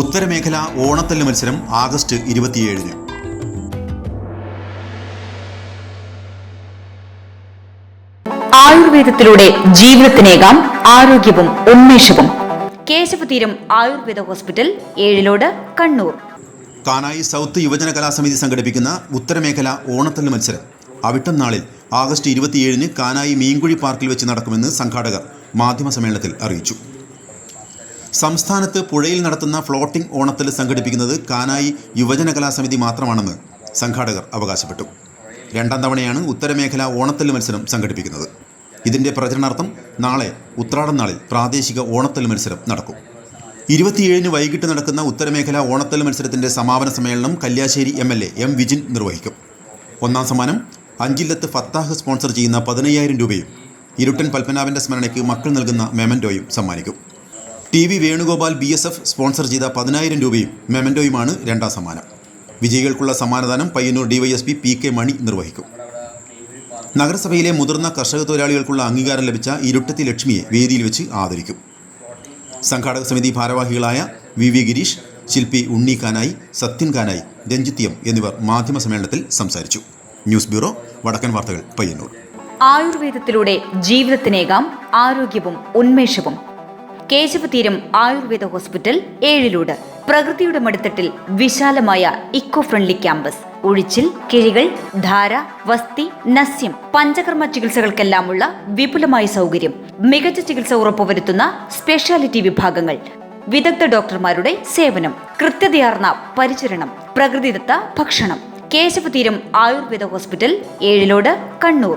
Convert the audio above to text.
ഉത്തരമേഖല ഓണത്തല്ല് മത്സരം ആഗസ്റ്റ് 27-ന്. ആയുർവേദത്തിലൂടെ ജീവിതത്തിനേകാം ആരോഗ്യവും ഉന്മേഷവും. കേശവതീരം ആയുർവേദ ഹോസ്പിറ്റൽ, ഏഴിലോട്, കണ്ണൂർ. കാനായി സൗത്ത് യുവജന കലാസമിതി സംഘടിപ്പിക്കുന്ന ഉത്തരമേഖല ഓണത്തല്ല് മത്സരം അവിട്ടം നാളിൽ ആഗസ്റ്റ് 27-ന് കാനായി മീൻകുഴി പാർക്കിൽ വെച്ച് നടക്കുമെന്ന് സംഘാടകർ മാധ്യമസമ്മേളനത്തിൽ അറിയിച്ചു. സംസ്ഥാനത്ത് പുഴയിൽ നടത്തുന്ന ഫ്ലോട്ടിംഗ് ഓണത്തല്ല് സംഘടിപ്പിക്കുന്നത് കാനായി യുവജന കലാസമിതി മാത്രമാണെന്ന് സംഘാടകർ അവകാശപ്പെട്ടു. രണ്ടാം തവണയാണ് ഉത്തരമേഖല ഓണത്തല്ല് മത്സരം സംഘടിപ്പിക്കുന്നത്. ഇതിൻ്റെ പ്രചരണാർത്ഥം നാളെ ഉത്രാടം നാളിൽ പ്രാദേശിക ഓണത്തല്ല് മത്സരം നടക്കും. 27-ന് വൈകിട്ട് നടക്കുന്ന ഉത്തരമേഖല ഓണത്തല്ല് മത്സരത്തിൻ്റെ സമാപന സമ്മേളനം കല്യാശ്ശേരി MLA M. വിജിൻ നിർവഹിക്കും. ഒന്നാം സമ്മാനം അഞ്ചില്ലത്ത് ഫത്താഹ് സ്പോൺസർ ചെയ്യുന്ന 15,000 രൂപയും ഇരുട്ടൻ പത്മനാഭൻ്റെ സ്മരണയ്ക്ക് മക്കൾ നൽകുന്ന മെമൻറ്റോയും സമ്മാനിക്കും. TV വേണുഗോപാൽ BSF സ്പോൺസർ ചെയ്ത 10,000 രൂപയും മെമൻറ്റോയുമാണ് രണ്ടാം സമ്മാനം. വിജയികൾക്കുള്ള സമ്മാനദാനം പയ്യന്നൂർ DYSP PK മണി നിർവഹിക്കും. നഗരസഭയിലെ മുതിർന്ന കർഷക തൊഴിലാളികൾക്കുള്ള അംഗീകാരം ലഭിച്ച ഇരുട്ടത്തി ലക്ഷ്മിയെ വേദിയിൽ വെച്ച് ആദരിക്കും. സംഘാടക സമിതി ഭാരവാഹികളായ VV ഗിരീഷ്, ശില്പി ഉണ്ണി കാനായി, സത്യൻ കാനായി, രഞ്ജിത്ത് M എന്നിവർ മാധ്യമസമ്മേളനത്തിൽ സംസാരിച്ചു. ന്യൂസ് ബ്യൂറോ, വടക്കൻ വാർത്തകൾ, പയ്യന്നൂർ. ആയുർവേദത്തിലൂടെ ജീവിതത്തിനേകാം ആരോഗ്യവും ഉന്മേഷവും. കേശവതീരം ആയുർവേദ ഹോസ്പിറ്റൽ, ഏഴിലോട്. പ്രകൃതിയുടെ മടിത്തട്ടിൽ വിശാലമായ ഇക്കോ ഫ്രണ്ട്ലി ക്യാമ്പസ്. ഒഴിച്ചിൽ, കിഴികൾ, ധാര, വസ്തി, നസ്യം, പഞ്ചകർമ്മ ചികിത്സകൾക്കെല്ലാമുള്ള വിപുലമായ സൗകര്യം. മികച്ച ചികിത്സ ഉറപ്പുവരുത്തുന്ന സ്പെഷ്യാലിറ്റി വിഭാഗങ്ങൾ, വിദഗ്ധ ഡോക്ടർമാരുടെ സേവനം, കൃത്യതയാർന്ന പരിചരണം, പ്രകൃതിദത്ത ഭക്ഷണം. കേശവതീരം ആയുർവേദ ഹോസ്പിറ്റൽ, ഏഴിലോട്, കണ്ണൂർ.